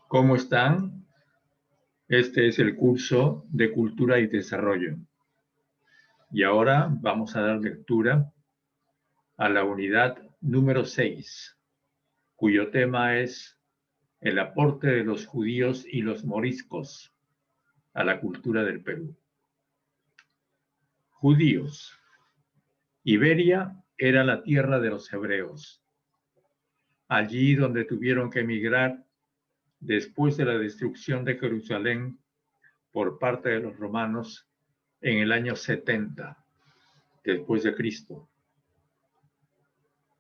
¿Cómo están? Este es el curso de Cultura y Desarrollo. Y ahora vamos a dar lectura a la unidad número 6, cuyo tema es el aporte de los judíos y los moriscos a la cultura del Perú. Judíos. Iberia era la tierra de los hebreos. Allí donde tuvieron que emigrar después de la destrucción de Jerusalén por parte de los romanos en el año 70 después de Cristo.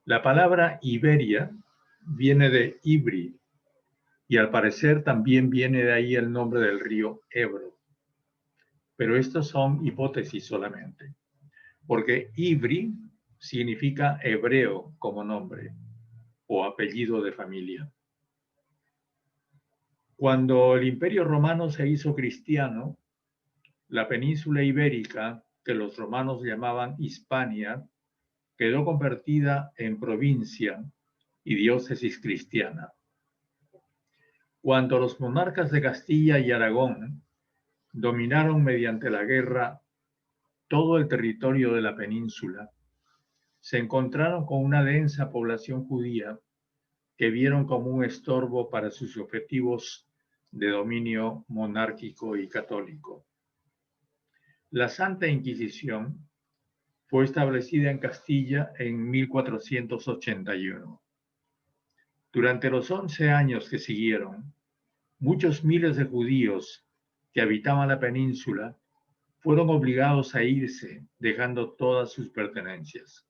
La palabra Iberia viene de Ibri y al parecer también viene de ahí el nombre del río Ebro. Pero estos son hipótesis solamente, porque Ibri significa hebreo como nombre o apellido de familia. Cuando el Imperio Romano se hizo cristiano, la península ibérica, que los romanos llamaban Hispania, quedó convertida en provincia y diócesis cristiana. Cuando los monarcas de Castilla y Aragón dominaron mediante la guerra todo el territorio de la península, se encontraron con una densa población judía que vieron como un estorbo para sus objetivos de dominio monárquico y católico. La Santa Inquisición fue establecida en Castilla en 1481. Durante los 11 años que siguieron, muchos miles de judíos que habitaban la península fueron obligados a irse dejando todas sus pertenencias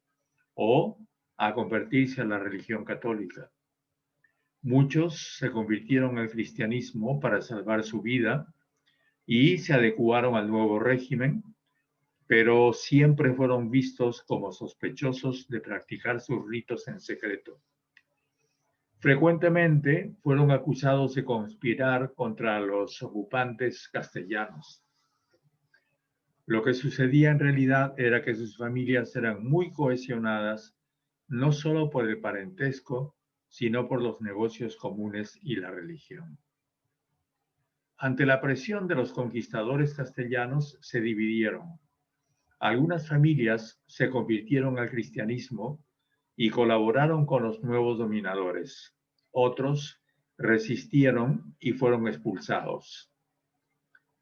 o a convertirse a la religión católica. Muchos se convirtieron al cristianismo para salvar su vida y se adecuaron al nuevo régimen, pero siempre fueron vistos como sospechosos de practicar sus ritos en secreto. Frecuentemente fueron acusados de conspirar contra los ocupantes castellanos. Lo que sucedía en realidad era que sus familias eran muy cohesionadas, no solo por el parentesco, sino por los negocios comunes y la religión. Ante la presión de los conquistadores castellanos, se dividieron. Algunas familias se convirtieron al cristianismo y colaboraron con los nuevos dominadores. Otros resistieron y fueron expulsados.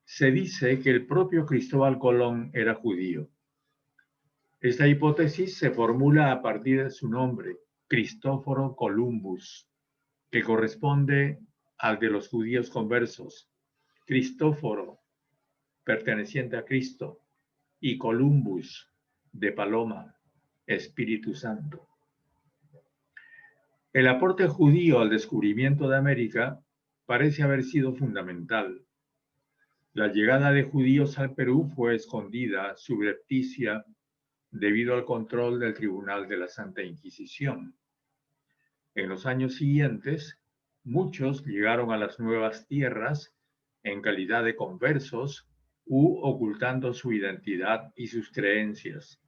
Se dice que el propio Cristóbal Colón era judío. Esta hipótesis se formula a partir de su nombre, Cristóforo Columbus, que corresponde al de los judíos conversos. Cristóforo, perteneciente a Cristo, y Columbus, de paloma, Espíritu Santo. El aporte judío al descubrimiento de América parece haber sido fundamental. La llegada de judíos al Perú fue escondida, subrepticia, debido al control del Tribunal de la Santa Inquisición. En los años siguientes, muchos llegaron a las nuevas tierras en calidad de conversos u ocultando su identidad y sus creencias.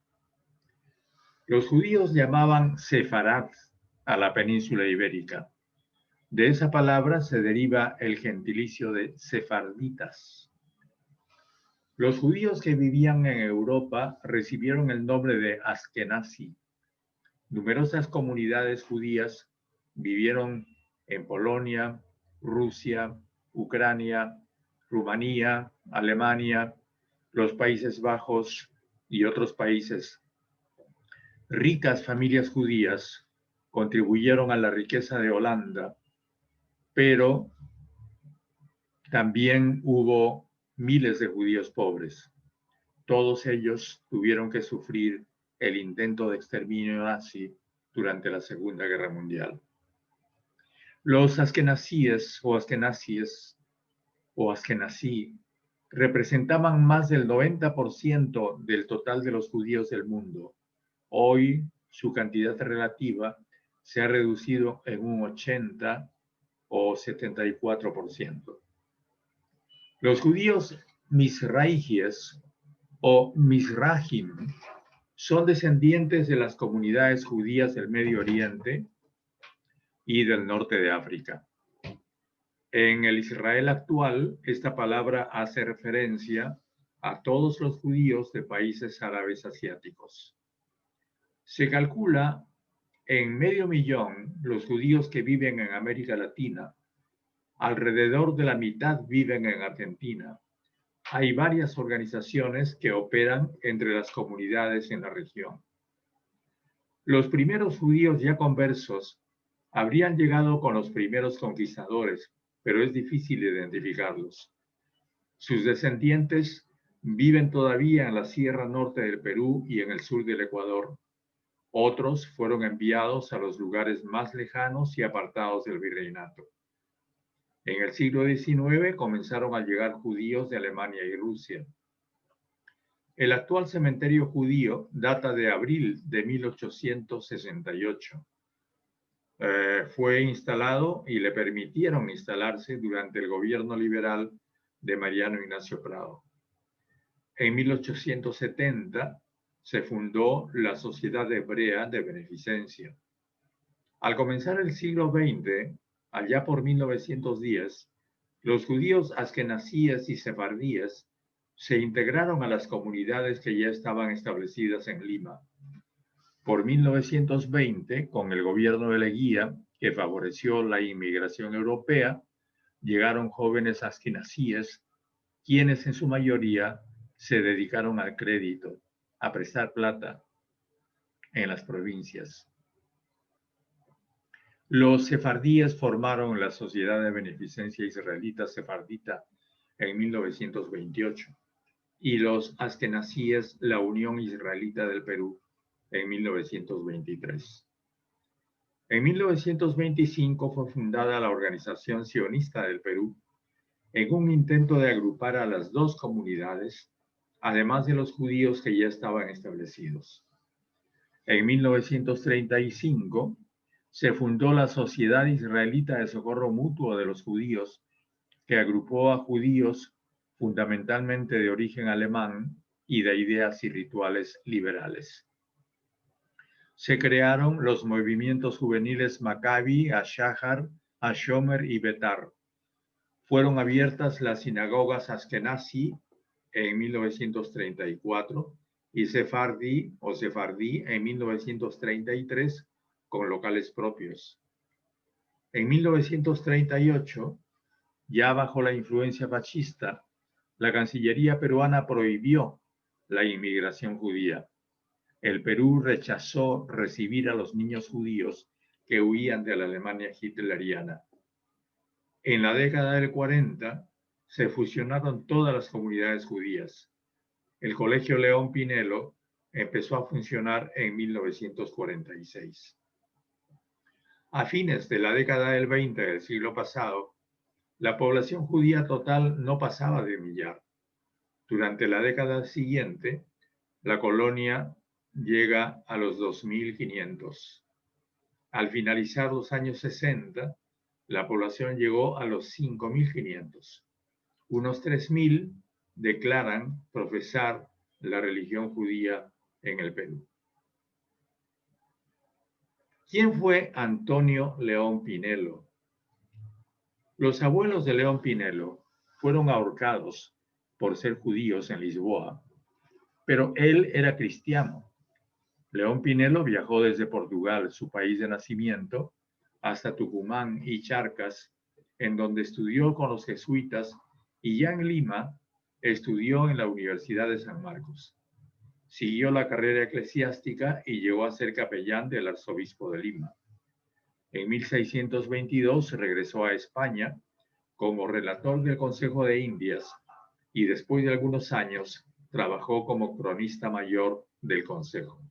Los judíos llamaban sefarad a la península ibérica. De esa palabra se deriva el gentilicio de sefarditas. Los judíos que vivían en Europa recibieron el nombre de askenazí. Numerosas comunidades judías vivieron en Polonia, Rusia, Ucrania, Rumanía, Alemania, los Países Bajos y otros países. Ricas familias judías contribuyeron a la riqueza de Holanda, pero también hubo miles de judíos pobres. Todos ellos tuvieron que sufrir el intento de exterminio nazi durante la Segunda Guerra Mundial. Los askenazíes o askenazí representaban más del 90% del total de los judíos del mundo. Hoy su cantidad relativa se ha reducido en un 80 o 74%. Los judíos misraíes o misrajim son descendientes de las comunidades judías del Medio Oriente y del norte de África. En el Israel actual, esta palabra hace referencia a todos los judíos de países árabes asiáticos. Se calcula en 500.000 los judíos que viven en América Latina. Alrededor de la mitad viven en Argentina. Hay varias organizaciones que operan entre las comunidades en la región. Los primeros judíos ya conversos habrían llegado con los primeros conquistadores, pero es difícil identificarlos. Sus descendientes viven todavía en la Sierra Norte del Perú y en el sur del Ecuador. Otros fueron enviados a los lugares más lejanos y apartados del virreinato. En el siglo XIX comenzaron a llegar judíos de Alemania y Rusia. El actual cementerio judío data de abril de 1868. Fue instalado y le permitieron instalarse durante el gobierno liberal de Mariano Ignacio Prado. En 1870 se fundó la Sociedad Hebrea de Beneficencia. Al comenzar el siglo XX, allá por 1910, los judíos askenazíes y sefardíes se integraron a las comunidades que ya estaban establecidas en Lima. Por 1920, con el gobierno de Leguía, que favoreció la inmigración europea, llegaron jóvenes askenazíes, quienes en su mayoría se dedicaron al crédito, a prestar plata en las provincias. Los sefardíes formaron la Sociedad de Beneficencia Israelita Sefardita en 1928 y los askenazíes la Unión Israelita del Perú en 1923. En 1925 fue fundada la Organización Sionista del Perú en un intento de agrupar a las dos comunidades, además de los judíos que ya estaban establecidos. En 1935 se fundó la Sociedad Israelita de Socorro Mutuo de los Judíos, que agrupó a judíos fundamentalmente de origen alemán y de ideas y rituales liberales. Se crearon los movimientos juveniles Maccabi, Ashahar, Hashomer y Betar. Fueron abiertas las sinagogas Askenazi en 1934 y Sefardí en 1933 con locales propios. En 1938, ya bajo la influencia fascista, la Cancillería peruana prohibió la inmigración judía. El Perú rechazó recibir a los niños judíos que huían de la Alemania hitleriana. En la década del 40 se fusionaron todas las comunidades judías. El Colegio León Pinelo empezó a funcionar en 1946. A fines de la década del 20 del siglo pasado, la población judía total no pasaba de 1 millar. Durante la década siguiente, la colonia llega a los 2.500. Al finalizar los años 60, la población llegó a los 5.500. Unos 3.000 declaran profesar la religión judía en el Perú. ¿Quién fue Antonio León Pinelo? Los abuelos de León Pinelo fueron ahorcados por ser judíos en Lisboa, pero él era cristiano. León Pinelo viajó desde Portugal, su país de nacimiento, hasta Tucumán y Charcas, en donde estudió con los jesuitas, y ya en Lima estudió en la Universidad de San Marcos. Siguió la carrera eclesiástica y llegó a ser capellán del arzobispo de Lima. En 1622 regresó a España como relator del Consejo de Indias y después de algunos años trabajó como cronista mayor del Consejo.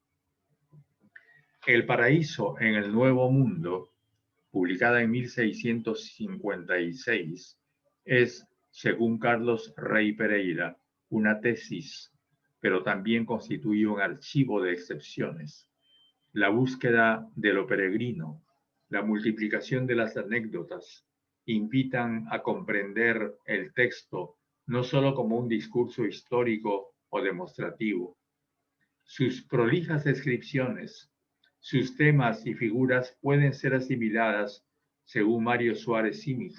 El Paraíso en el Nuevo Mundo, publicada en 1656, es, según Carlos Rey Pereira, una tesis, pero también constituye un archivo de excepciones. La búsqueda de lo peregrino, la multiplicación de las anécdotas, invitan a comprender el texto no solo como un discurso histórico o demostrativo. Sus prolijas descripciones, sus temas y figuras pueden ser asimiladas, según Mario Suárez Simic,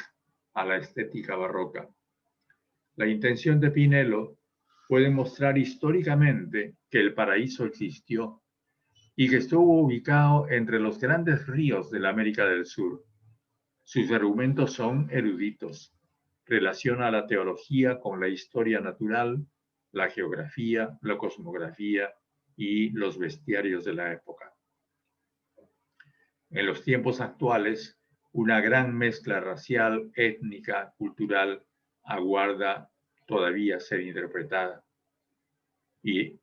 a la estética barroca. La intención de Pinelo fue demostrar históricamente que el paraíso existió y que estuvo ubicado entre los grandes ríos de la América del Sur. Sus argumentos son eruditos. Relaciona la teología con la historia natural, la geografía, la cosmografía y los bestiarios de la época. En los tiempos actuales, una gran mezcla racial, étnica, cultural aguarda todavía ser interpretada. Y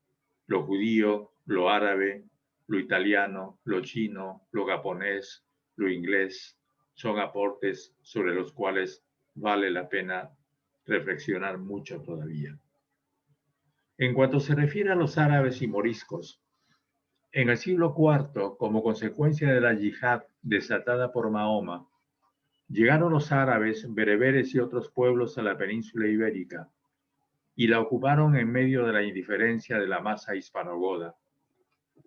lo judío, lo árabe, lo italiano, lo chino, lo japonés, lo inglés, son aportes sobre los cuales vale la pena reflexionar mucho todavía. En cuanto se refiere a los árabes y moriscos, en el siglo IV, como consecuencia de la yihad desatada por Mahoma, llegaron los árabes, bereberes y otros pueblos a la península ibérica y la ocuparon en medio de la indiferencia de la masa hispanogoda.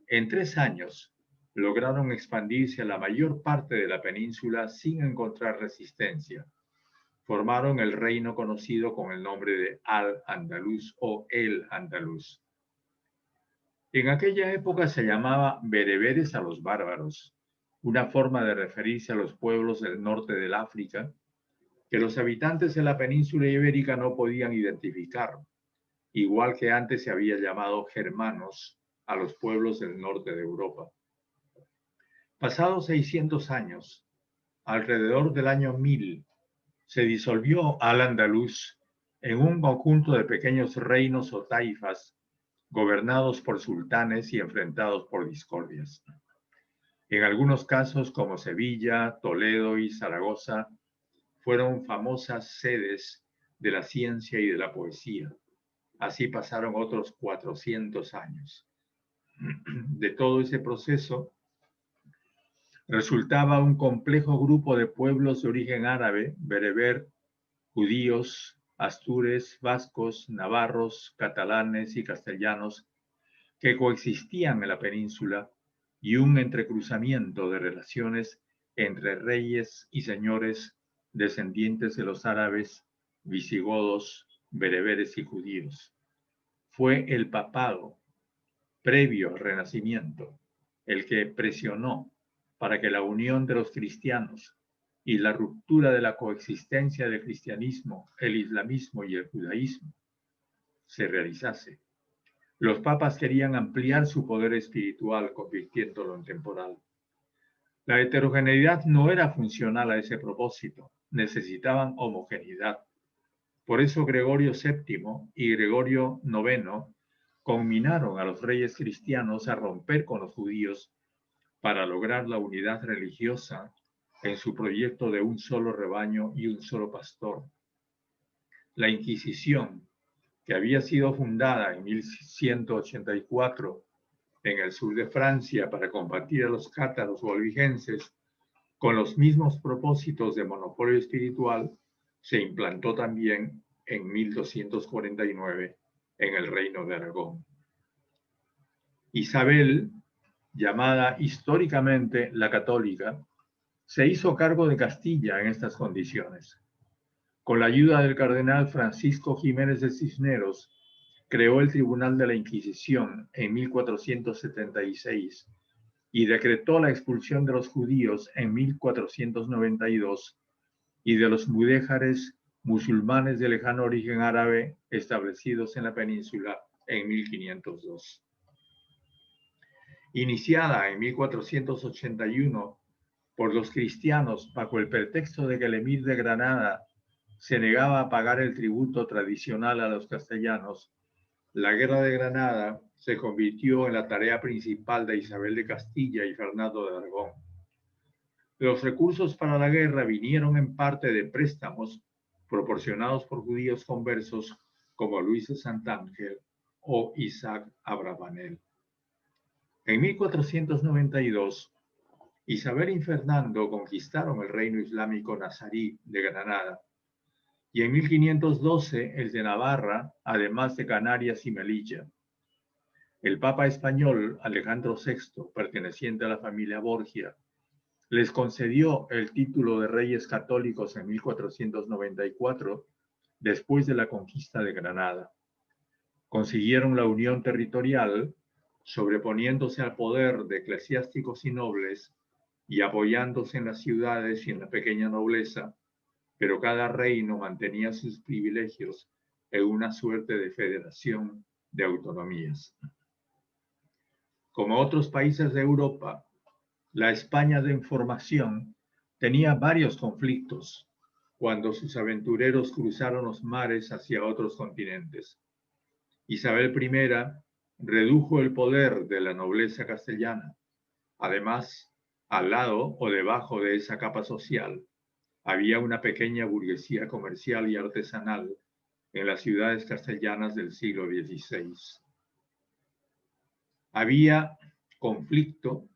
En 3 años, lograron expandirse a la mayor parte de la península sin encontrar resistencia. Formaron el reino conocido con el nombre de Al-Andalus o El Andalus. En aquella época se llamaba bereberes a los bárbaros, una forma de referirse a los pueblos del norte del África que los habitantes de la península ibérica no podían identificar, igual que antes se había llamado germanos a los pueblos del norte de Europa. Pasados 600 años, alrededor del año 1000, se disolvió Al-Andalus en un conjunto de pequeños reinos o taifas gobernados por sultanes y enfrentados por discordias. En algunos casos, como Sevilla, Toledo y Zaragoza, fueron famosas sedes de la ciencia y de la poesía. Así pasaron otros 400 años. De todo ese proceso resultaba un complejo grupo de pueblos de origen árabe, bereber, judíos, astures, vascos, navarros, catalanes y castellanos que coexistían en la península y un entrecruzamiento de relaciones entre reyes y señores descendientes de los árabes, visigodos, bereberes y judíos. Fue el papado, previo al Renacimiento, el que presionó para que la unión de los cristianos y la ruptura de la coexistencia del cristianismo, el islamismo y el judaísmo se realizase. Los papas querían ampliar su poder espiritual, convirtiéndolo en temporal. La heterogeneidad no era funcional a ese propósito, necesitaban homogeneidad. Por eso Gregorio VII y Gregorio IX conminaron a los reyes cristianos a romper con los judíos para lograr la unidad religiosa en su proyecto de un solo rebaño y un solo pastor. La Inquisición, que había sido fundada en 1184 en el sur de Francia para combatir a los cátaros o albigenses, con los mismos propósitos de monopolio espiritual, se implantó también en 1249 en el Reino de Aragón. Isabel, llamada históricamente la Católica, se hizo cargo de Castilla en estas condiciones. Con la ayuda del cardenal Francisco Jiménez de Cisneros, creó el Tribunal de la Inquisición en 1476 y decretó la expulsión de los judíos en 1492 y de los mudéjares musulmanes de lejano origen árabe establecidos en la península en 1502. Iniciada en 1481 por los cristianos bajo el pretexto de que el emir de Granada se negaba a pagar el tributo tradicional a los castellanos, la Guerra de Granada se convirtió en la tarea principal de Isabel de Castilla y Fernando de Aragón. Los recursos para la guerra vinieron en parte de préstamos proporcionados por judíos conversos como Luis de Santángel o Isaac Abravanel. En 1492, Isabel y Fernando conquistaron el reino islámico nazarí de Granada y en 1512 el de Navarra, además de Canarias y Melilla. El Papa español Alejandro VI, perteneciente a la familia Borgia, Les concedió el título de reyes católicos en 1494, después de la conquista de Granada. Consiguieron la unión territorial, sobreponiéndose al poder de eclesiásticos y nobles y apoyándose en las ciudades y en la pequeña nobleza, pero cada reino mantenía sus privilegios en una suerte de federación de autonomías. Como otros países de Europa, la España de información tenía varios conflictos cuando sus aventureros cruzaron los mares hacia otros continentes. Isabel I redujo el poder de la nobleza castellana. Además, al lado o debajo de esa capa social, había una pequeña burguesía comercial y artesanal en las ciudades castellanas del siglo XVI. Había conflicto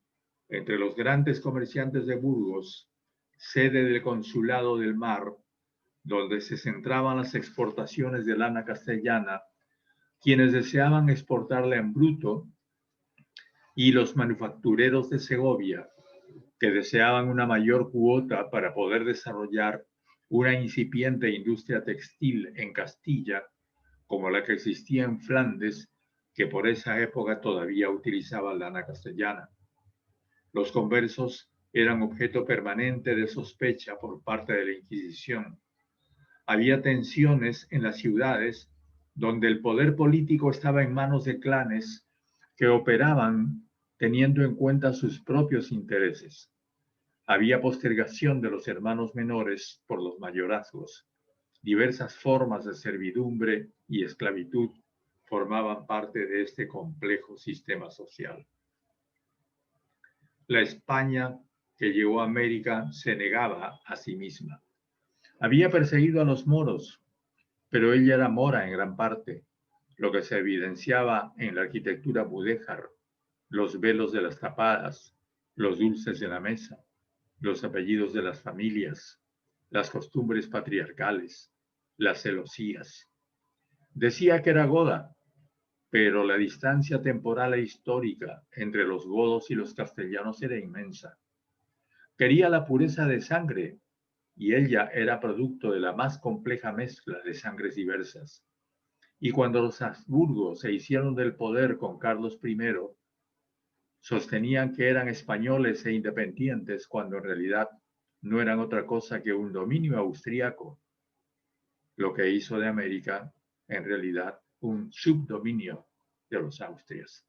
entre los grandes comerciantes de Burgos, sede del Consulado del Mar, donde se centraban las exportaciones de lana castellana, quienes deseaban exportarla en bruto, y los manufactureros de Segovia, que deseaban una mayor cuota para poder desarrollar una incipiente industria textil en Castilla, como la que existía en Flandes, que por esa época todavía utilizaba lana castellana. Los conversos eran objeto permanente de sospecha por parte de la Inquisición. Había tensiones en las ciudades donde el poder político estaba en manos de clanes que operaban teniendo en cuenta sus propios intereses. Había postergación de los hermanos menores por los mayorazgos. Diversas formas de servidumbre y esclavitud formaban parte de este complejo sistema social. La España que llegó a América se negaba a sí misma. Había perseguido a los moros, pero ella era mora en gran parte, lo que se evidenciaba en la arquitectura mudéjar, los velos de las tapadas, los dulces de la mesa, los apellidos de las familias, las costumbres patriarcales, las celosías. Decía que era goda, pero la distancia temporal e histórica entre los godos y los castellanos era inmensa. Quería la pureza de sangre, y ella era producto de la más compleja mezcla de sangres diversas. Y cuando los Habsburgos se hicieron del poder con Carlos I, sostenían que eran españoles e independientes cuando en realidad no eran otra cosa que un dominio austríaco, lo que hizo de América en realidad un subdominio de los Austrias.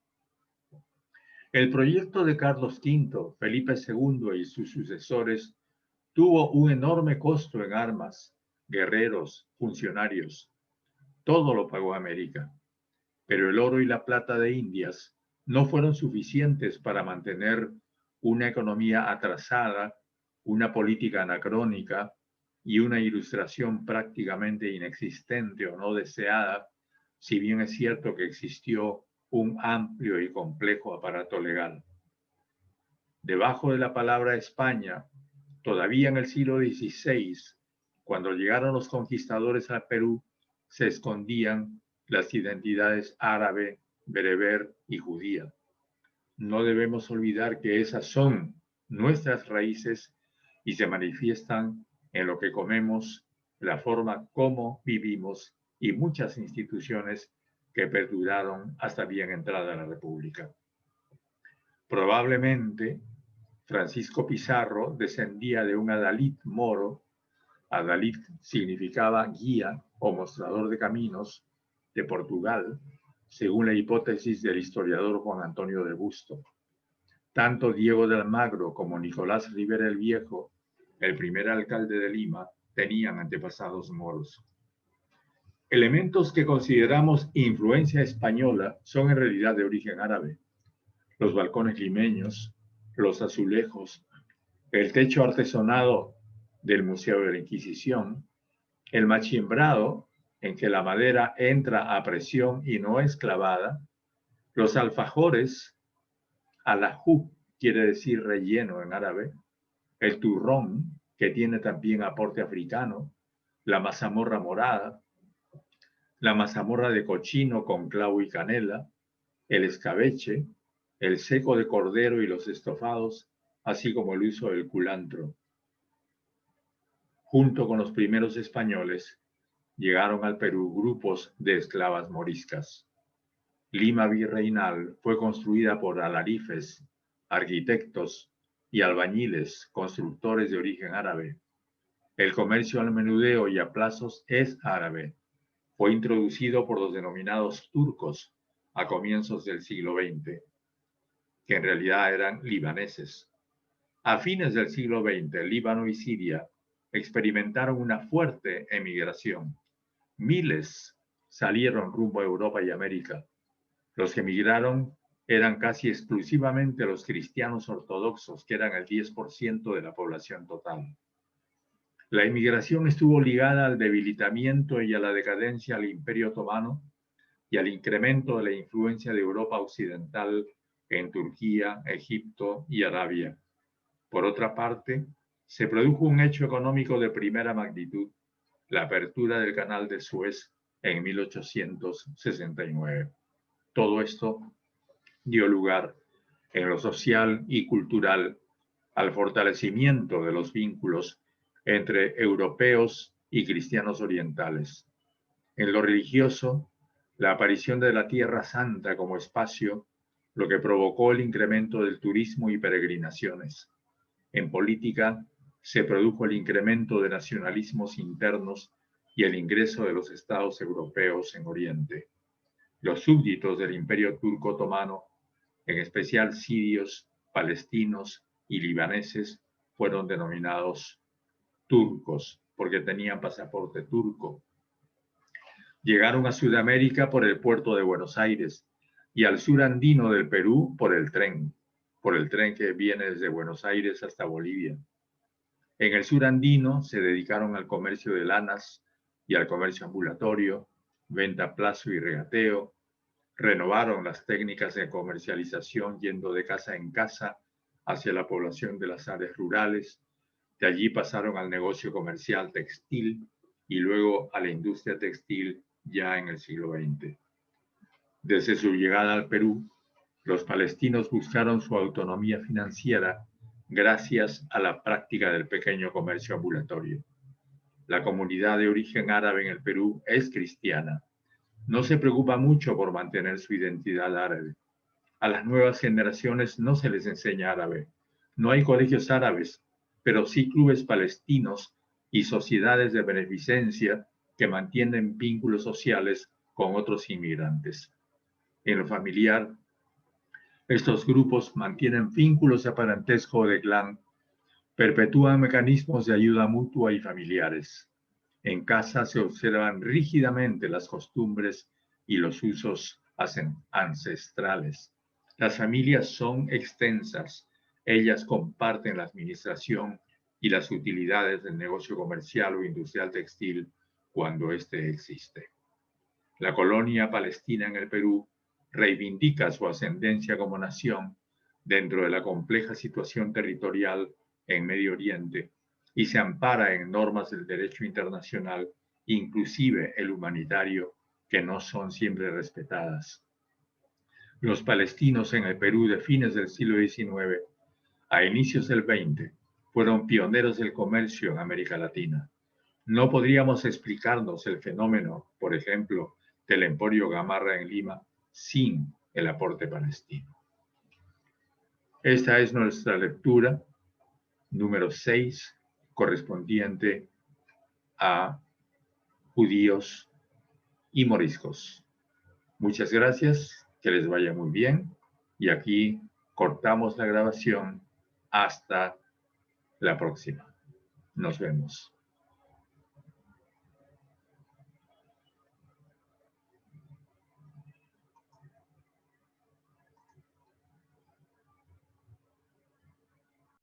El proyecto de Carlos V, Felipe II y sus sucesores tuvo un enorme costo en armas, guerreros, funcionarios. Todo lo pagó América, pero el oro y la plata de Indias no fueron suficientes para mantener una economía atrasada, una política anacrónica y una ilustración prácticamente inexistente o no deseada, si bien es cierto que existió un amplio y complejo aparato legal. Debajo de la palabra España, todavía en el siglo XVI, cuando llegaron los conquistadores al Perú, se escondían las identidades árabe, bereber y judía. No debemos olvidar que esas son nuestras raíces y se manifiestan en lo que comemos, la forma como vivimos y muchas instituciones que perduraron hasta bien entrada la República. Probablemente Francisco Pizarro descendía de un adalid moro. Adalid significaba guía o mostrador de caminos de Portugal, según la hipótesis del historiador Juan Antonio de Busto. Tanto Diego de Almagro como Nicolás Rivera el Viejo, el primer alcalde de Lima, tenían antepasados moros. Elementos que consideramos influencia española son en realidad de origen árabe. Los balcones limeños, los azulejos, el techo artesonado del Museo de la Inquisición, el machimbrado, en que la madera entra a presión y no es clavada, los alfajores, alahú quiere decir relleno en árabe, el turrón, que tiene también aporte africano, la mazamorra morada, la mazamorra de cochino con clavo y canela, el escabeche, el seco de cordero y los estofados, así como el uso del culantro. Junto con los primeros españoles, llegaron al Perú grupos de esclavas moriscas. Lima virreinal fue construida por alarifes, arquitectos y albañiles, constructores de origen árabe. El comercio al menudeo y a plazos es árabe. Fue introducido por los denominados turcos a comienzos del siglo XX, que en realidad eran libaneses. A fines del siglo XX, Líbano y Siria experimentaron una fuerte emigración. Miles salieron rumbo a Europa y América. Los que emigraron eran casi exclusivamente los cristianos ortodoxos, que eran el 10% de la población total. La inmigración estuvo ligada al debilitamiento y a la decadencia del Imperio Otomano y al incremento de la influencia de Europa occidental en Turquía, Egipto y Arabia. Por otra parte, se produjo un hecho económico de primera magnitud, la apertura del Canal de Suez en 1869. Todo esto dio lugar, en lo social y cultural, al fortalecimiento de los vínculos entre europeos y cristianos orientales. En lo religioso, la aparición de la Tierra Santa como espacio, lo que provocó el incremento del turismo y peregrinaciones. En política, se produjo el incremento de nacionalismos internos y el ingreso de los estados europeos en Oriente. Los súbditos del Imperio Turco Otomano, en especial sirios, palestinos y libaneses, fueron denominados turcos porque tenían pasaporte turco. Llegaron a Sudamérica por el puerto de Buenos Aires y al sur andino del Perú por el tren que viene desde Buenos Aires hasta Bolivia. En el sur andino se dedicaron al comercio de lanas y al comercio ambulatorio, venta a plazo y regateo. Renovaron las técnicas de comercialización yendo de casa en casa hacia la población de las áreas rurales. De allí pasaron al negocio comercial textil y luego a la industria textil ya en el siglo XX. Desde su llegada al Perú, los palestinos buscaron su autonomía financiera gracias a la práctica del pequeño comercio ambulatorio. La comunidad de origen árabe en el Perú es cristiana. No se preocupa mucho por mantener su identidad árabe. A las nuevas generaciones no se les enseña árabe. No hay colegios árabes, pero sí clubes palestinos y sociedades de beneficencia que mantienen vínculos sociales con otros inmigrantes. En lo familiar, estos grupos mantienen vínculos de parentesco o de clan, perpetúan mecanismos de ayuda mutua y familiares. En casa se observan rígidamente las costumbres y los usos ancestrales. Las familias son extensas. Ellas comparten la administración y las utilidades del negocio comercial o industrial textil cuando éste existe. La colonia palestina en el Perú reivindica su ascendencia como nación dentro de la compleja situación territorial en Medio Oriente y se ampara en normas del derecho internacional, inclusive el humanitario, que no son siempre respetadas. Los palestinos en el Perú de fines del siglo XIX a inicios del XX fueron pioneros del comercio en América Latina. No podríamos explicarnos el fenómeno, por ejemplo, del Emporio Gamarra en Lima sin el aporte palestino. Esta es nuestra lectura número 6, correspondiente a judíos y moriscos. Muchas gracias, que les vaya muy bien y aquí cortamos la grabación hasta la próxima. Nos vemos.